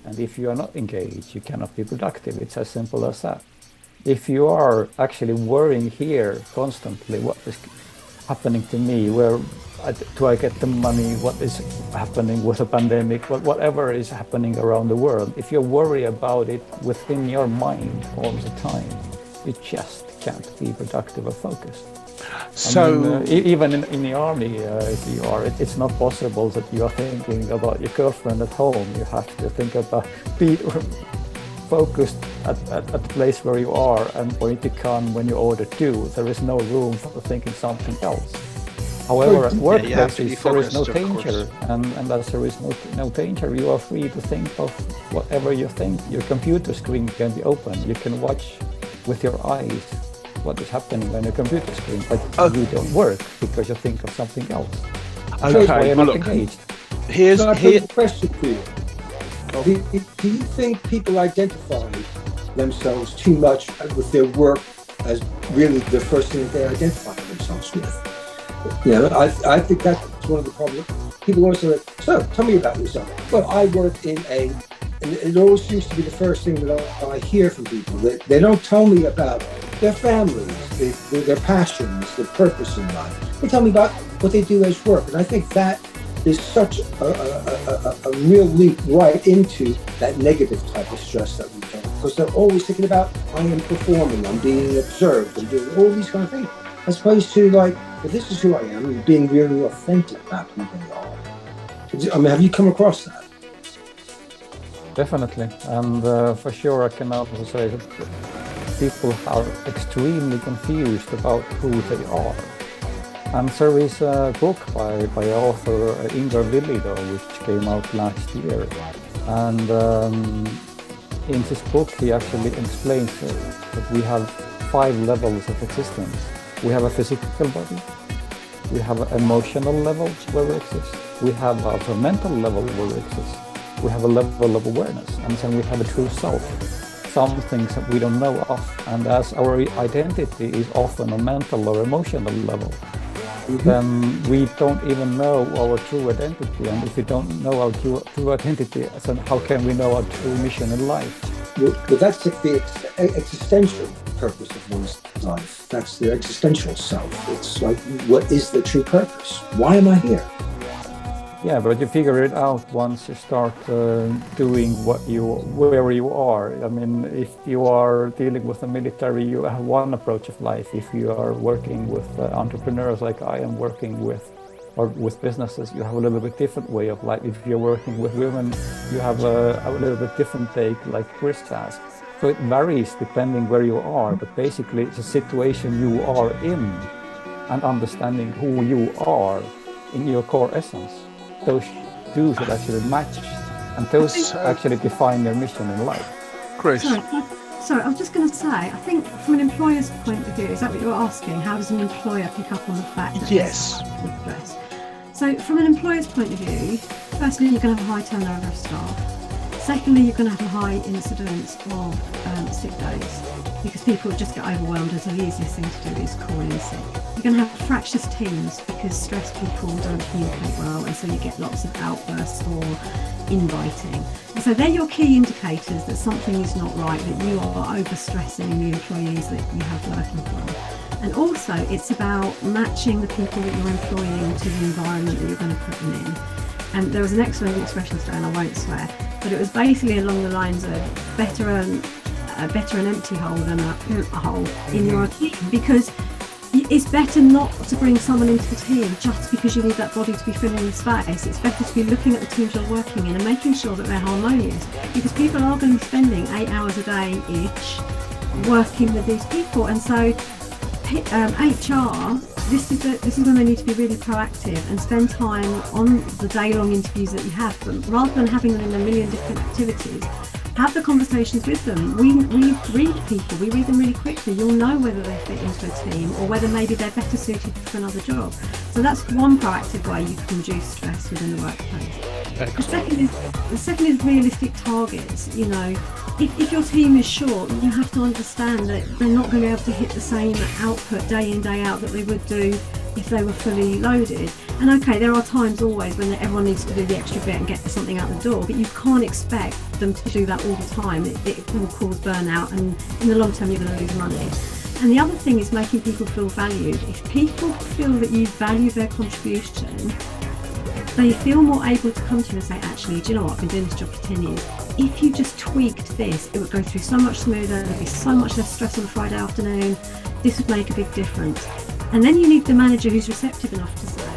And if you are not engaged, you cannot be productive. It's as simple as that. If you are actually worrying here constantly, what is happening to me? Where do I get the money? What is happening with the pandemic? Whatever is happening around the world, if you worry about it within your mind all the time, you just can't be productive or focused. I mean, So, even in the army, if you are, it's not possible that you are thinking about your girlfriend at home. You have to think about be focused at the place where you are and when to come when you order to. There is no room for thinking something else. However, at yeah, you have to be workplaces, there is no focused, of course. danger, and as there is no danger, you are free to think of whatever you think. Your computer screen can be open. You can watch with your eyes what is happening on your computer screen, but Oh, you don't work because you think of something else. So, That's why okay. you're Well, not look, engaged. here's so I've here. got a question for you. Oh, Do you think people identify themselves too much with their work as really the first thing that they identify themselves with? I think that's one of the problems. People always say, so tell me about yourself. Well, I work and it always seems to be the first thing that I hear from people. They don't tell me about their families, their passions, their purpose in life. They tell me about what they do as work. And I think that is such a real leap right into that negative type of stress that we feel. Because they're always thinking about, I am performing, I'm being observed, I'm doing all these kind of things. As opposed to like, if this is who I am, and being really authentic about who they are. I mean, have you come across that? Definitely, and for sure, I can also say that people are extremely confused about who they are. And there is a book by author Ingvar Villido, which came out last year. And in this book, he actually explains that we have 5 levels of existence. We have a physical body, we have an emotional level where we exist, we have a mental level where we exist, we have a level of awareness, and then we have a true self. Some things that we don't know of, and as our identity is often a mental or emotional level, then we don't even know our true identity. And if we don't know our true identity, then how can we know our true mission in life? Well, that's like the existential purpose of one's life. That's the existential self. It's like, what is the true purpose? Why am I here? Yeah, but you figure it out once you start doing where you are. I mean, if you are dealing with the military, you have one approach of life. If you are working with entrepreneurs like I am working with, or with businesses, you have a little bit different way of life. If you're working with women, you have a little bit different take, like Chris has. So it varies depending where you are, but basically it's a situation you are in and understanding who you are in your core essence. Those two should actually match, and those so, actually define your mission in life. Chris. Sorry, sorry, I was just going to say, I think from an employer's point of view, is that what you're asking? How does an employer pick up on the fact that Yes. there's stress? So from an employer's point of view, firstly, you're going to have a high turnover of staff. Secondly, you're going to have a high incidence of sick days, because people just get overwhelmed, and so the easiest thing to do is call in sick. You're going to have fractious teams because stressed people don't communicate well, and so you get lots of outbursts or infighting. And so they're your key indicators that something is not right, that you are overstressing the employees that you have working for you. And also it's about matching the people that you're employing to the environment that you're going to put them in. And there was an excellent expression today, and I won't swear, but it was basically along the lines of better an empty hole than a hole in your team, because it's better not to bring someone into the team just because you need that body to be filling the space. It's better to be looking at the teams you're working in and making sure that they're harmonious, because people are going to be spending 8 hours a day each working with these people. And so HR, this is when they need to be really proactive and spend time on the day-long interviews that you have, but rather than having them in a million different activities, have the conversations with them. We read people, we read them really quickly. You'll know whether they fit into a team or whether maybe they're better suited for another job. So that's one proactive way you can reduce stress within the workplace. The second is realistic targets. You know, if your team is short, you have to understand that they're not going to be able to hit the same output day in, day out that they would do if they were fully loaded. And okay, there are times always when everyone needs to do the extra bit and get something out the door, but you can't expect them to do that all the time. It will cause burnout, and in the long term you're going to lose money. And the other thing is making people feel valued. If people feel that you value their contribution, they feel more able to come to you and say, actually, do you know what, I've been doing this job for 10 years. If you just tweaked this, it would go through so much smoother, there'd be so much less stress on a Friday afternoon. This would make a big difference. And then you need the manager who's receptive enough to say,